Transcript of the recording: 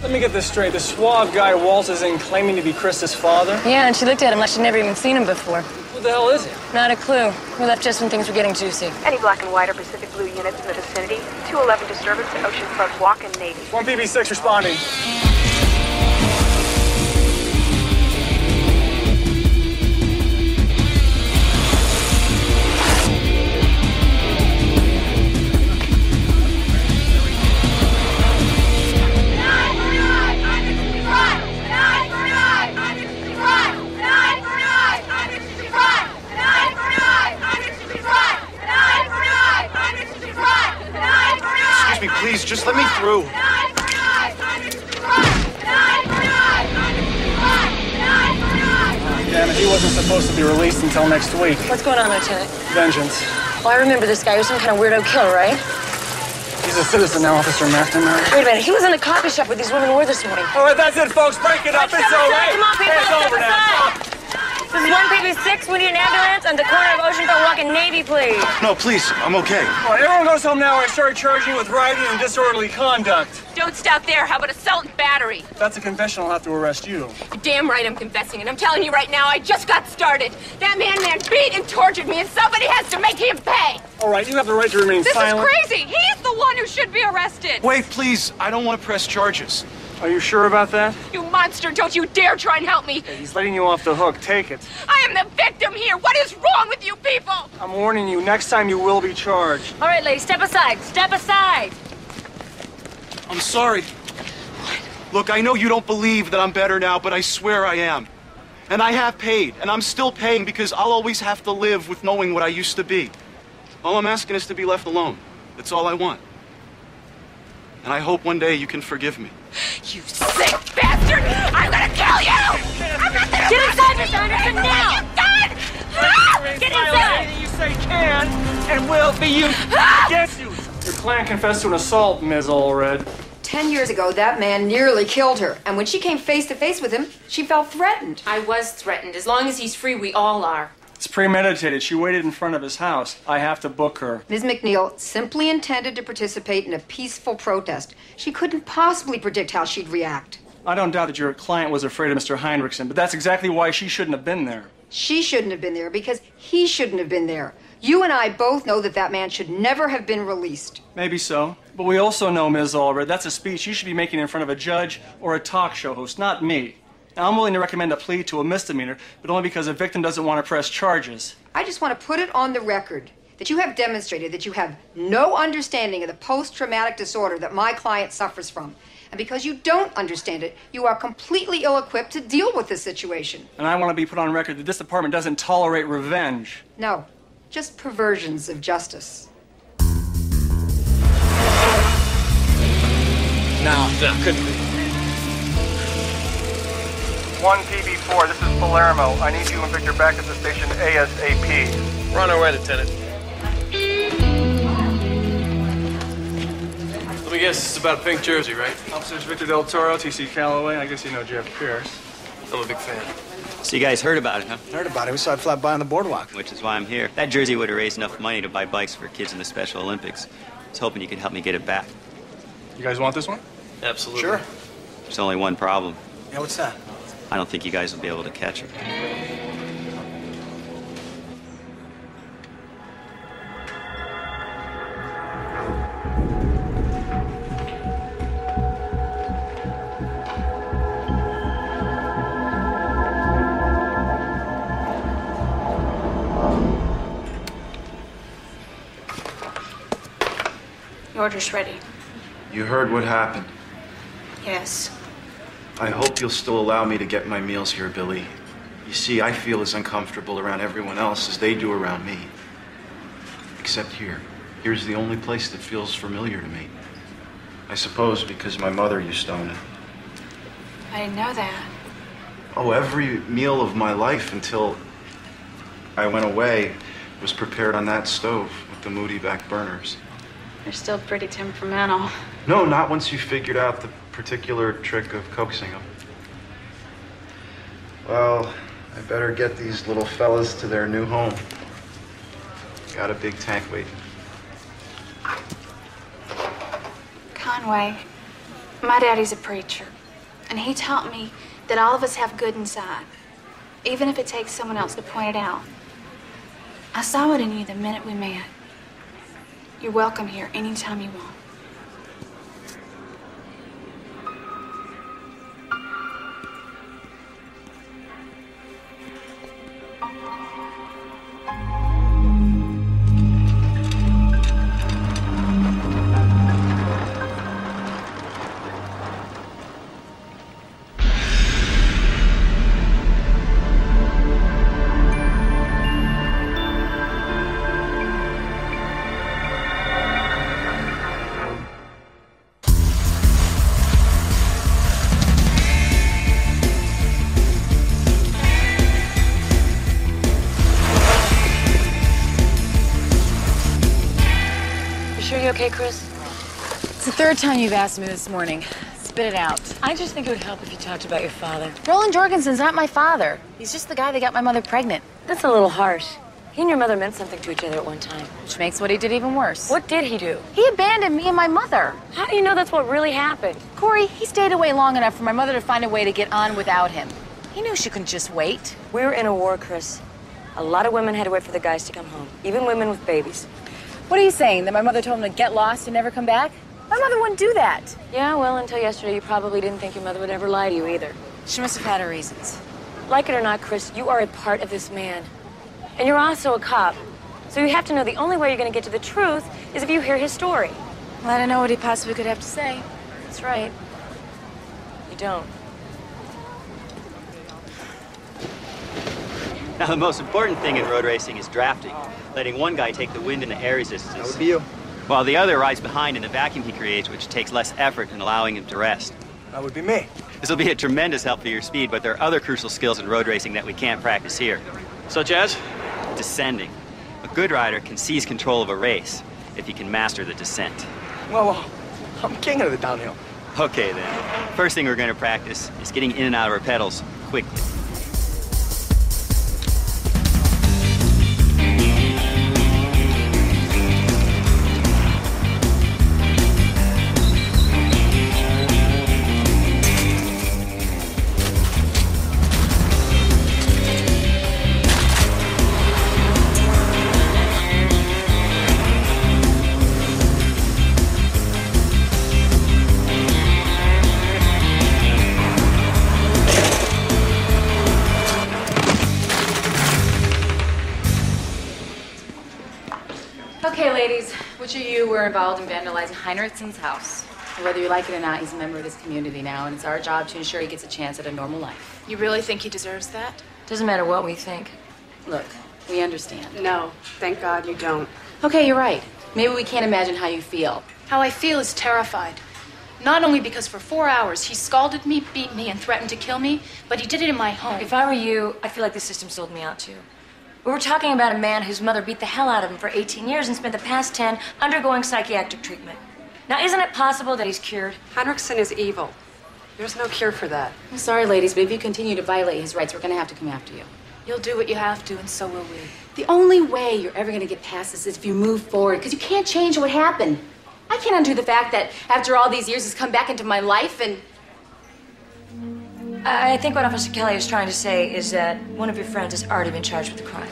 Let me get this straight. The suave guy waltzes in claiming to be Krista's father? Yeah, and she looked at him like she'd never even seen him before. Who the hell is he? Not a clue. We left just when things were getting juicy. Any black and white or Pacific Blue units in the vicinity? 211 disturbance at Oceanfront Walk and Navy. 1 PB6 responding. Please, just let me through. Damn it, he wasn't supposed to be released until next week. What's going on, Lieutenant? Vengeance. Well, I remember this guy. He was some kind of weirdo killer, right? He's a citizen now, Officer McNamara. Wait a minute. He was in the coffee shop where these women were this morning. All right, that's it, folks. Break it up. It's over. Come on, people. It's over now. This is 1 PB6. We need an ambulance on the corner of Oceanfront Walk and Navy, please. No, please, I'm okay. All right, everyone goes home now. I start charging you with rioting and disorderly conduct. Don't stop there. How about assault and battery? If that's a confession, I'll have to arrest you. You're damn right I'm confessing, and I'm telling you right now, I just got started. That man beat and tortured me, and somebody has to make him pay. All right, you have the right to remain silent. This is crazy. He's the one who should be arrested. Wait, please, I don't want to press charges. Are you sure about that? You monster, don't you dare try and help me. Hey, he's letting you off the hook. Take it. I am the victim here. What is wrong with you people? I'm warning you, next time you will be charged. All right, ladies, step aside. Step aside. I'm sorry. Look, I know you don't believe that I'm better now, but I swear I am. And I have paid, and I'm still paying because I'll always have to live with knowing what I used to be. All I'm asking is to be left alone. That's all I want. And I hope one day you can forgive me. You sick bastard! I'm gonna kill you! I'm not gonna Get inside, Mr. Anderson, now! You done? Get inside! Anything you say can and will be used against you. Your clan confessed to an assault, Ms. Allred. 10 years ago, that man nearly killed her. And when she came face to face with him, she felt threatened. I was threatened. As long as he's free, we all are. It's premeditated. She waited in front of his house. I have to book her. Ms. McNeil simply intended to participate in a peaceful protest. She couldn't possibly predict how she'd react. I don't doubt that your client was afraid of Mr. Heinriksen, but that's exactly why she shouldn't have been there. She shouldn't have been there because he shouldn't have been there. You and I both know that that man should never have been released. Maybe so. But we also know, Ms. Allred, that's a speech you should be making in front of a judge or a talk show host, not me. Now, I'm willing to recommend a plea to a misdemeanor, but only because a victim doesn't want to press charges. I just want to put it on the record that you have demonstrated that you have no understanding of the post-traumatic disorder that my client suffers from. And because you don't understand it, you are completely ill-equipped to deal with this situation. And I want to be put on record that this department doesn't tolerate revenge. No, just perversions of justice. No, couldn't be. 1 PB4, this is Palermo. I need you and Victor back at the station ASAP. We're on our way, Lieutenant. Let me guess, it's about Pink Jersey, right? Officers Victor Del Toro, TC Calloway. I guess you know Jeff Pierce. I'm a big fan. So you guys heard about it, huh? Heard about it. We saw it fly by on the boardwalk. Which is why I'm here. That jersey would have raised enough money to buy bikes for kids in the Special Olympics. I was hoping you could help me get it back. You guys want this one? Absolutely. Sure. There's only one problem. Yeah, what's that? I don't think you guys will be able to catch her. The order's ready. You heard what happened. Yes. I hope you'll still allow me to get my meals here, Billie. You see, I feel as uncomfortable around everyone else as they do around me. Except here. Here's the only place that feels familiar to me. I suppose because my mother used to own it. I didn't know that. Oh, every meal of my life until I went away was prepared on that stove with the moody back burners. You're still pretty temperamental. No, not once you figured out the particular trick of coaxing them. Well, I better get these little fellas to their new home. Got a big tank waiting. Conway, My daddy's a preacher, and he taught me that all of us have good inside, even if it takes someone else to point it out. I saw it in you the minute we met. You're welcome here anytime you want. Okay, Chris? It's the third time you've asked me this morning. Spit it out. I just think it would help if you talked about your father. Roland Jorgensen's not my father. He's just the guy that got my mother pregnant. That's a little harsh. He and your mother meant something to each other at one time. Which makes what he did even worse. What did he do? He abandoned me and my mother. How do you know that's what really happened? Cory, he stayed away long enough for my mother to find a way to get on without him. He knew she couldn't just wait. We were in a war, Chris. A lot of women had to wait for the guys to come home, even women with babies. What are you saying, that my mother told him to get lost and never come back? My mother wouldn't do that. Yeah, well, until yesterday, you probably didn't think your mother would ever lie to you either. She must have had her reasons. Like it or not, Chris, you are a part of this man. And you're also a cop. So you have to know the only way you're going to get to the truth is if you hear his story. Well, I don't know what he possibly could have to say. That's right. You don't. Now, the most important thing in road racing is drafting. Letting one guy take the wind and the air resistance. That would be you. While the other rides behind in the vacuum he creates, which takes less effort in allowing him to rest. That would be me. This will be a tremendous help for your speed, but there are other crucial skills in road racing that we can't practice here. Such as? Descending. A good rider can seize control of a race if he can master the descent. Well, I'm king of the downhill. Okay, then. First thing we're going to practice is getting in and out of our pedals quickly. Okay, ladies, which of you were involved in vandalizing Heinriksen's house? Whether you like it or not, he's a member of this community now, and it's our job to ensure he gets a chance at a normal life. You really think he deserves that? Doesn't matter what we think. Look, we understand. No, thank God you don't. Okay, you're right. Maybe we can't imagine how you feel. How I feel is terrified. Not only because for 4 hours he scalded me, beat me, and threatened to kill me, but he did it in my home. If I were you, I feel like the system sold me out too. We were talking about a man whose mother beat the hell out of him for 18 years and spent the past 10 undergoing psychiatric treatment. Now, isn't it possible that he's cured? Heinriksen is evil. There's no cure for that. I'm sorry, ladies, but if you continue to violate his rights, we're going to have to come after you. You'll do what you have to, and so will we. The only way you're ever going to get past this is if you move forward, because you can't change what happened. I can't undo the fact that after all these years he's come back into my life and... I think what Officer Kelly is trying to say is that one of your friends has already been charged with the crime.